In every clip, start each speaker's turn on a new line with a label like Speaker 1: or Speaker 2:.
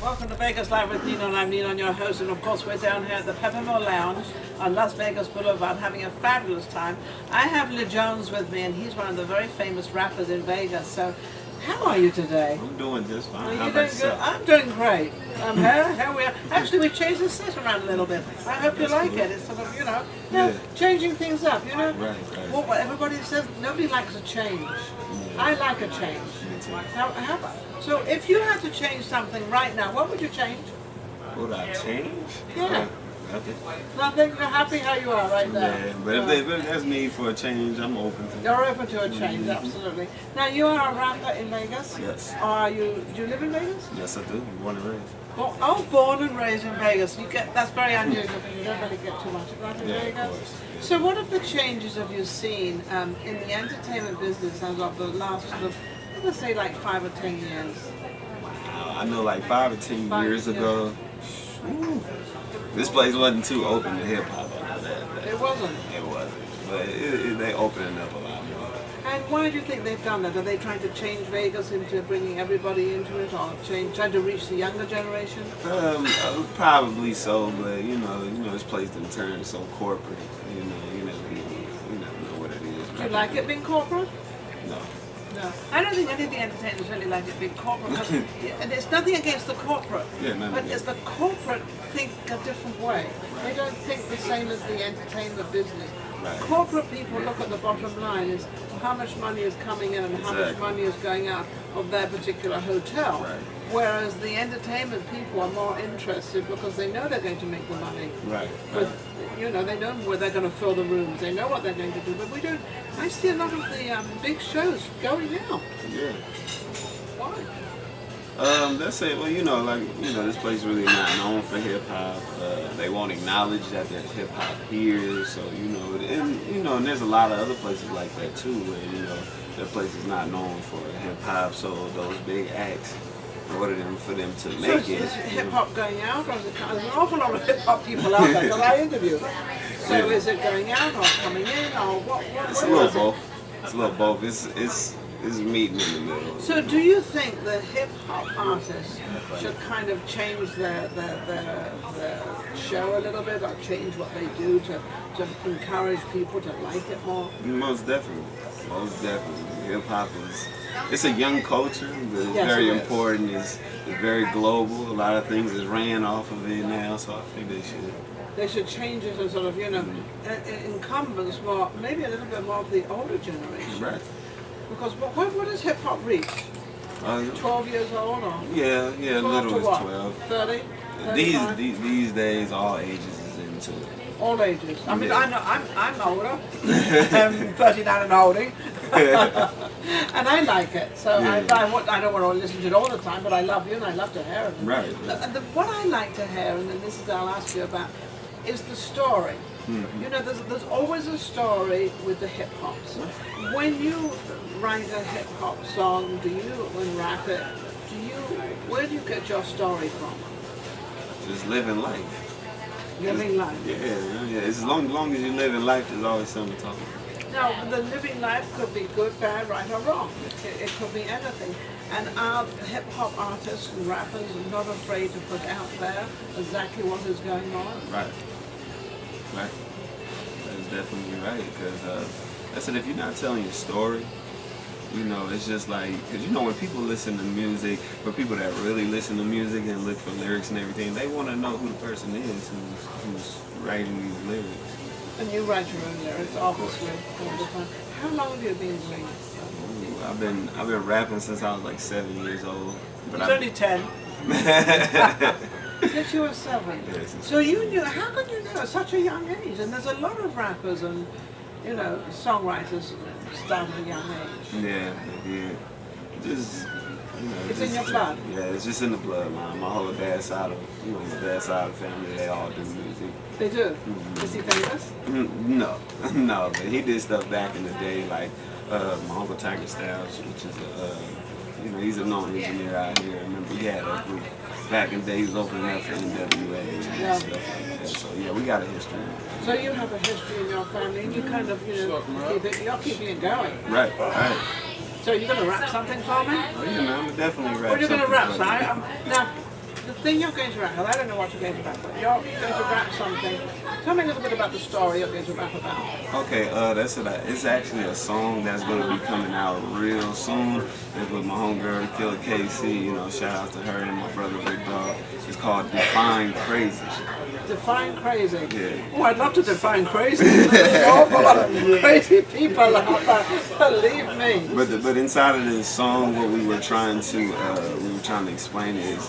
Speaker 1: Welcome to Vegas Live with Ninon. I'm Ninon, your host, and of course we're down here at the Peppermint Lounge on Las Vegas Boulevard having a fabulous time. I have Lee Jones with me, and he's one of the very famous rappers in Vegas. So, how are you today?
Speaker 2: I'm doing just fine.
Speaker 1: Are
Speaker 2: How
Speaker 1: you
Speaker 2: about
Speaker 1: doing good?
Speaker 2: yourself?
Speaker 1: I'm doing great. Here we are. Actually, we changed the set around a little bit. I hope you like it. It's sort of,
Speaker 2: Yeah.
Speaker 1: changing things up,
Speaker 2: Right.
Speaker 1: Well, what everybody says, nobody likes a change. I like a change.
Speaker 2: Me too.
Speaker 1: So if you had to change something right now, what would you change?
Speaker 2: Would I change?
Speaker 1: Yeah.
Speaker 2: Nothing.
Speaker 1: Nothing? You're happy how you are right now?
Speaker 2: Yeah, but if there's need for a change, I'm open to it.
Speaker 1: You're open to a change, absolutely. Now, you are a rapper in Vegas?
Speaker 2: Yes.
Speaker 1: Do you live in Vegas?
Speaker 2: Yes, I do. Born and raised.
Speaker 1: Born and raised in Vegas. That's very unusual because you don't really get too much of that in
Speaker 2: Yeah,
Speaker 1: Vegas.
Speaker 2: of course.
Speaker 1: So what of the changes have you seen in the entertainment business as of the last sort of, let's say like 5 or 10 years?
Speaker 2: I know like 5 or 10 years ago, whew, this place wasn't too open to hip hop. I know that.
Speaker 1: It wasn't.
Speaker 2: It wasn't. But they opening up a lot more.
Speaker 1: And why do you think they've done that? Are they trying to change Vegas into bringing everybody into it, or trying to reach the younger generation?
Speaker 2: Probably so, but you know, this place done turned so corporate. You never know what it is.
Speaker 1: Do you like it being corporate?
Speaker 2: No.
Speaker 1: No. I don't think any of the entertainers really like it being corporate. And it's nothing against the corporate.
Speaker 2: Yeah, nothing
Speaker 1: but
Speaker 2: against
Speaker 1: it's the corporate think a different way. They don't think the same as the entertainment business.
Speaker 2: Right.
Speaker 1: Corporate people look at the bottom line is how much money is coming in and how much
Speaker 2: Exactly.
Speaker 1: money is going out of their particular hotel.
Speaker 2: Right.
Speaker 1: Whereas the entertainment people are more interested because they know they're going to make the money.
Speaker 2: Right.
Speaker 1: But, they know where they're going to fill the rooms. They know what they're going to do. But we don't. I see a lot of the big shows going now.
Speaker 2: Yeah.
Speaker 1: Why?
Speaker 2: Let's say, well, this place really not known for hip hop. They won't acknowledge that there's hip hop here. So, and there's a lot of other places like that too, where, their place is not known for hip hop. So those big acts, in order for them to make
Speaker 1: So
Speaker 2: it.
Speaker 1: is hip hop going out, or is it, there's an awful lot of hip hop people out there that I interview. So
Speaker 2: Yeah.
Speaker 1: is it going out or coming in, or what?
Speaker 2: It's a
Speaker 1: what
Speaker 2: little
Speaker 1: is it?
Speaker 2: both. It's a little both. It's meeting in the middle.
Speaker 1: So do you think the hip hop artists should kind of change their show a little bit, or change what they do to encourage people to like it more?
Speaker 2: Most definitely. Most definitely. Hip hop it's a young culture, but it's
Speaker 1: Yes,
Speaker 2: very
Speaker 1: it is.
Speaker 2: important. It's very global. A lot of things is ran off of it now, so I think they should.
Speaker 1: They should change it and sort of, incumbents more, maybe a little bit more of the older generation.
Speaker 2: Right.
Speaker 1: Because what does hip hop reach? 12 years old or?
Speaker 2: Yeah,
Speaker 1: 12
Speaker 2: little
Speaker 1: to
Speaker 2: is
Speaker 1: what?
Speaker 2: 12.
Speaker 1: 30?
Speaker 2: These
Speaker 1: 35?
Speaker 2: these days, all ages is into it.
Speaker 1: All ages. I mean,
Speaker 2: Yeah.
Speaker 1: I know I'm older. I'm 39 and holding. And I like it. So
Speaker 2: Yeah.
Speaker 1: I don't want to listen to it all the time, but I love you and I love to hear it.
Speaker 2: Right.
Speaker 1: What I like to hear, and then this is I'll ask you about, is the story.
Speaker 2: Mm-hmm.
Speaker 1: There's always a story with the hip hops. When you write a hip hop song, and rap it, where do you get your story from?
Speaker 2: Just living life.
Speaker 1: Living life.
Speaker 2: Yeah. As long as you live in life, there's always something to talk about.
Speaker 1: Now, the living life could be good, bad, right or wrong. It could be anything. And are hip hop artists and rappers not afraid to put out there exactly what is going on?
Speaker 2: Right. That's definitely right. Because I said, if you're not telling your story, it's just like, because when people listen to music, for people that really listen to music and look for lyrics and everything, they want to know who the person is who's writing these lyrics.
Speaker 1: And you write your own lyrics, obviously, all the time. How long have you been doing this?
Speaker 2: Ooh, I've been rapping since I was like 7 years old. But
Speaker 1: He's only 10. Since you were 7.
Speaker 2: Yeah, since
Speaker 1: So you knew, how could you know at such a young age? And there's a lot of rappers and, songwriters start at a young age.
Speaker 2: Yeah, just
Speaker 1: It's in your blood.
Speaker 2: Yeah, it's just in the blood. My whole dad's side of my dad's side of the family, they all do music.
Speaker 1: They do? Is he famous?
Speaker 2: No, but he did stuff back in the day, like my uncle Tiger Styles, which is he's a known engineer out here. I remember he had a group back in the day. He was opening up for NWA and stuff like that. So yeah, we got a history.
Speaker 1: So you have a history in your family, and you kind of, you're keeping it going.
Speaker 2: Right.
Speaker 1: So you're going to rap something for me?
Speaker 2: Oh, yeah, man, I'm definitely rap.
Speaker 1: What are you going to
Speaker 2: something
Speaker 1: rap?
Speaker 2: for you.
Speaker 1: Now, the thing you're going to rap, 'cause I don't know what you're going to rap, but you're going to rap something. Tell me a little bit about the story you're going to rap about.
Speaker 2: Okay, that's it. It's actually a song that's going to be coming out real soon. It's with my homegirl, the Killer KC. You know, shout out to her and my brother Big Dog. It's called Define Crazy.
Speaker 1: Define crazy.
Speaker 2: Yeah.
Speaker 1: Oh, I'd love to define crazy. There's an awful lot of crazy people out there. Believe me.
Speaker 2: But inside of this song, what we were trying to explain is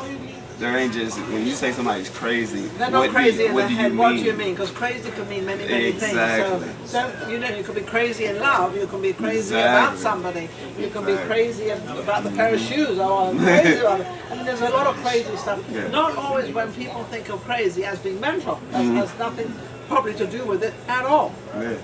Speaker 2: there ain't just when you say somebody's crazy.
Speaker 1: They're not crazy in their head. What do you
Speaker 2: mean?
Speaker 1: mean? Because crazy can mean many things.
Speaker 2: Exactly.
Speaker 1: So you know, you can be crazy in love. You can be crazy about somebody. You can be crazy about the pair of shoes. Oh, I'm crazy about it. I mean, there's a lot of crazy stuff.
Speaker 2: Yeah.
Speaker 1: Not always when people think of crazy as being mental. That has nothing probably to do with it at all.
Speaker 2: Yeah.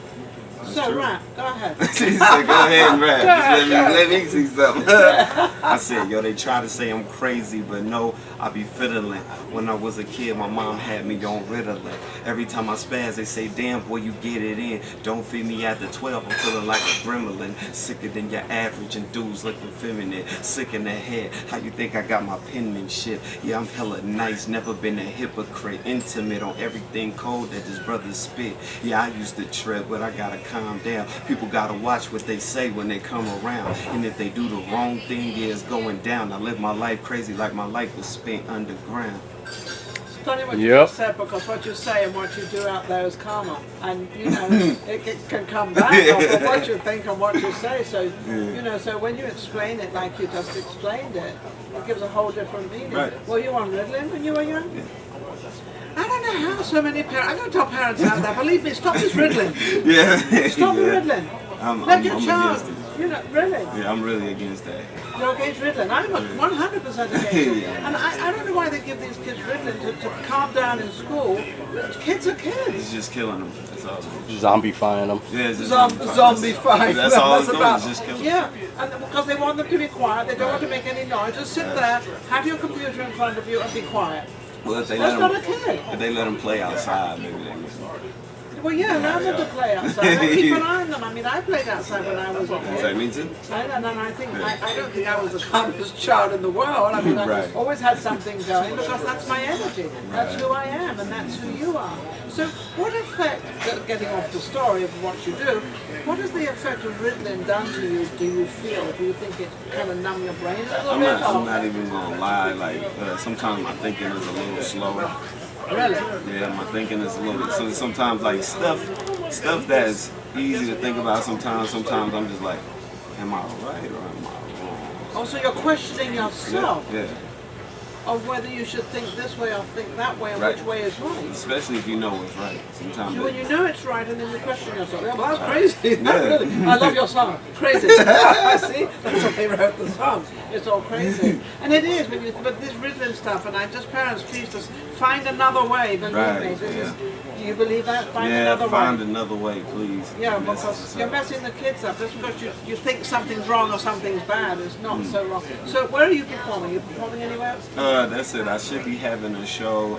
Speaker 1: So rap, go ahead.
Speaker 2: She said, go ahead and rap. Just let me see something. I said, yo, they try to say I'm crazy, but no, I be fiddling. When I was a kid, my mom had me on Ritalin. Every time I spaz, they say, damn, boy, you get it in. Don't feed me after 12, I'm feeling like a gremlin. Sicker than your average, and dudes looking feminine. Sick in the head, how you think I got my penmanship? Yeah, I'm hella nice, never been a hypocrite. Intimate on everything cold that this brother spit. Yeah, I used to trip, but I gotta calm down. People gotta watch what they say when they come around. And if they do the wrong thing, yeah, it's going down. I live my life crazy like my life was spent underground.
Speaker 1: It's funny what you just said, because what you say and what you do out there is karma. And, you know, it can come back off of what you think and what you say. So, you know, so when you explain it like you just explained it, it gives a whole different meaning.
Speaker 2: Right.
Speaker 1: Were you on Ritalin when you were young? Yeah. I don't know how so many parents, I'm going to tell parents out there, believe me, stop this Ritalin.
Speaker 2: Yeah.
Speaker 1: Stop the Ritalin. Let your child,
Speaker 2: against it.
Speaker 1: you know, really.
Speaker 2: Yeah, I'm really against that.
Speaker 1: You're against Ritalin. I'm 100% against it. And I don't know why they give these kids Ritalin to calm down in school. Kids are kids.
Speaker 2: It's just killing them. That's all.
Speaker 3: Zombifying them.
Speaker 2: Yeah, it's just
Speaker 1: Zombifying.
Speaker 2: That's all it's doing. It's just killing them.
Speaker 1: Yeah, and because they want them to be quiet, they don't want to make any noise. Just sit there, have your computer in front of you, and be quiet.
Speaker 2: Well, if they
Speaker 1: That's
Speaker 2: let
Speaker 1: not a kid.
Speaker 2: If they let them play outside, maybe they can.
Speaker 1: Well, yeah, allow them to play outside. I keep an eye on them. I mean, I played outside when I was a kid.
Speaker 2: Say me too?
Speaker 1: I don't think I was the calmest child in the world. I mean, I always had something going because that's my energy. That's who I am, and that's who you are. So, what effect, getting off the story of what you do, what has the effect of Ritalin done to you? Do you feel? Do you think it kind of numb your brain a little bit?
Speaker 2: I'm not even gonna lie. Like sometimes my thinking is a little slower.
Speaker 1: Really?
Speaker 2: Yeah, my thinking is a little. So sometimes like stuff that's easy to think about. Sometimes I'm just like, am I right or am I wrong?
Speaker 1: Oh, so you're questioning yourself.
Speaker 2: Yeah.
Speaker 1: Of whether you should think this way or think that way, and which way is right.
Speaker 2: Especially if you know what's right. Sometimes.
Speaker 1: When you know it's right, and then you question yourself. Yeah, well, that's crazy. Really. I love your song. Crazy. I see. That's why they wrote the song. It's all crazy, and it is. But this Ritalin stuff, and I just parents, please just find another way. Believe me. Do you believe that? Find another way.
Speaker 2: Find another way, please.
Speaker 1: Yeah, because you're messing the kids up. Just because you think something's wrong or something's bad, it's not so wrong. So where are you performing? Are you performing anywhere else?
Speaker 2: That's it. I should be having a show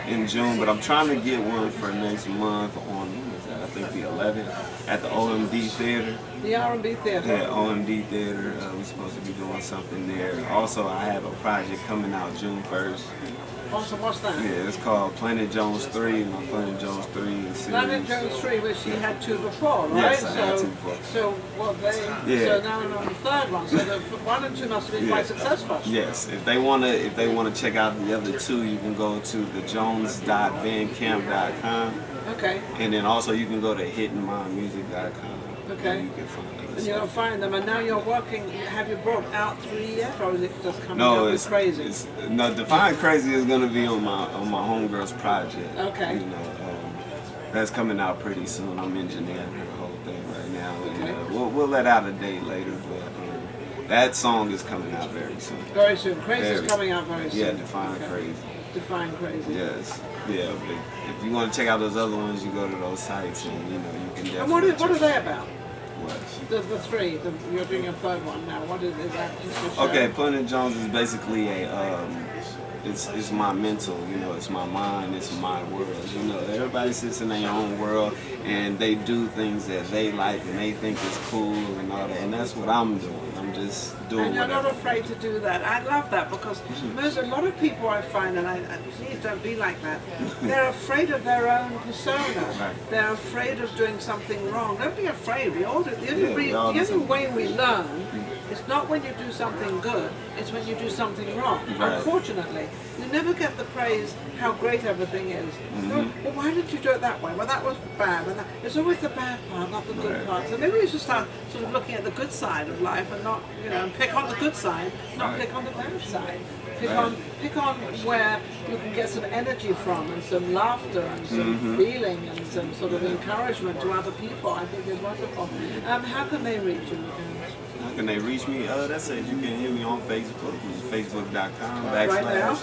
Speaker 2: in June, but I'm trying to get one for next month on, I think the 11th, at the OMD Theater.
Speaker 1: The R&B Theater?
Speaker 2: Yeah, OMD Theater. We're supposed to be doing something there. Also, I have a project coming out June 1st.
Speaker 1: Awesome, what's that?
Speaker 2: Yeah, it's called Planet Jones 3, my Planet Jones 3 series.
Speaker 1: Planet Jones 3, which he had two before, right?
Speaker 2: Yes, I had two before.
Speaker 1: So now I'm on the third one, so the 1 and 2 must have been quite successful.
Speaker 2: Yes, if they wanna check out the other two, you can go to thejones.bandcamp.com.
Speaker 1: Okay.
Speaker 2: And then also you can go to hittingmymusic.com.
Speaker 1: Okay.
Speaker 2: And you can find them.
Speaker 1: And you'll find them, and now you're working. Have you brought out 3 yet, or is it just coming out with Crazy?
Speaker 2: No, Define Crazy is gonna be on my homegirl's project.
Speaker 1: Okay.
Speaker 2: You know, that's coming out pretty soon. I'm engineering the whole thing right now.
Speaker 1: Okay.
Speaker 2: And, we'll let out a date later, but that song is coming out very soon.
Speaker 1: Very soon. Crazy is coming out very soon.
Speaker 2: Yeah, Define Crazy.
Speaker 1: Define Crazy.
Speaker 2: Yes. Yeah, but if you want to check out those other ones, you go to those sites, and you can definitely.
Speaker 1: And what are they about?
Speaker 2: What?
Speaker 1: The 3. You're doing a 3rd one now. What is that?
Speaker 2: Okay, Planet Jones is basically it's my mental, it's my mind, it's my world. Everybody sits in their own world and they do things that they like and they think is cool and all that, and that's what I'm doing. just doing
Speaker 1: And you're
Speaker 2: whatever.
Speaker 1: not afraid to do that. I love that because there's a lot of people I find, and please don't be like that. They're afraid of their own persona.
Speaker 2: Right.
Speaker 1: They're afraid of doing something wrong. Don't be afraid. We all do. The
Speaker 2: Yeah, we all do
Speaker 1: only
Speaker 2: something.
Speaker 1: way we learn is not when you do something good. It's when you do something wrong.
Speaker 2: Right.
Speaker 1: Unfortunately, you never get the praise how great everything is. Well, why did you do it that way? Well, that was bad. And it's always the bad part, not the good
Speaker 2: Right.
Speaker 1: part. So maybe we should start sort of looking at the good side of life and not, pick on the good side, not
Speaker 2: Right.
Speaker 1: pick on the bad side. Pick
Speaker 2: Right.
Speaker 1: on where you can get some energy from and some laughter and some feeling and some sort of encouragement to other people. I think is wonderful. How can they reach you?
Speaker 2: How can they reach me? That's it. You can hit me on Facebook, facebook.com
Speaker 1: Right now?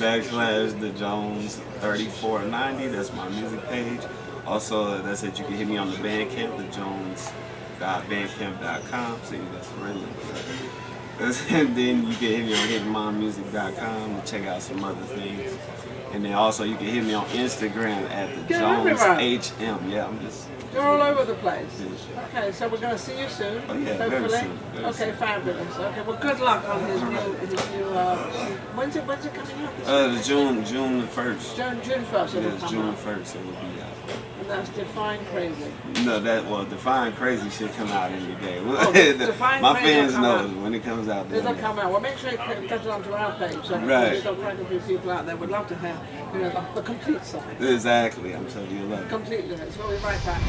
Speaker 2: backslash the Jones 3490. That's my music page. Also, that's it. You can hit me on the Bandcamp, the Jones.bandcamp.com. See, that's really good. And then you can hit me on hitmommusic.com and check out some other things. And then also you can hit me on Instagram at the
Speaker 1: You're
Speaker 2: Jones
Speaker 1: everywhere.
Speaker 2: HM. Yeah, I'm just.
Speaker 1: You're all over the place. Okay, so we're going to see you soon.
Speaker 2: Oh, yeah, very
Speaker 1: hopefully.
Speaker 2: soon, very
Speaker 1: Okay,
Speaker 2: soon.
Speaker 1: fabulous. Okay, well, good luck on his new. When's it coming out?
Speaker 2: The June the 1st.
Speaker 1: June 1st. It'll
Speaker 2: Yes,
Speaker 1: come
Speaker 2: June
Speaker 1: out.
Speaker 2: 1st it will be out.
Speaker 1: And that's Define Crazy.
Speaker 2: No, Define Crazy should come out any day.
Speaker 1: Oh, Define
Speaker 2: My
Speaker 1: Crazy
Speaker 2: fans
Speaker 1: will come
Speaker 2: know
Speaker 1: out.
Speaker 2: when it comes out.
Speaker 1: It'll come out. Well, make sure you get it onto our page. So
Speaker 2: Right.
Speaker 1: we've got quite a few people out there. Would love to have, the complete side.
Speaker 2: Exactly. I'm telling you, love it.
Speaker 1: Completely. So we'll be right back.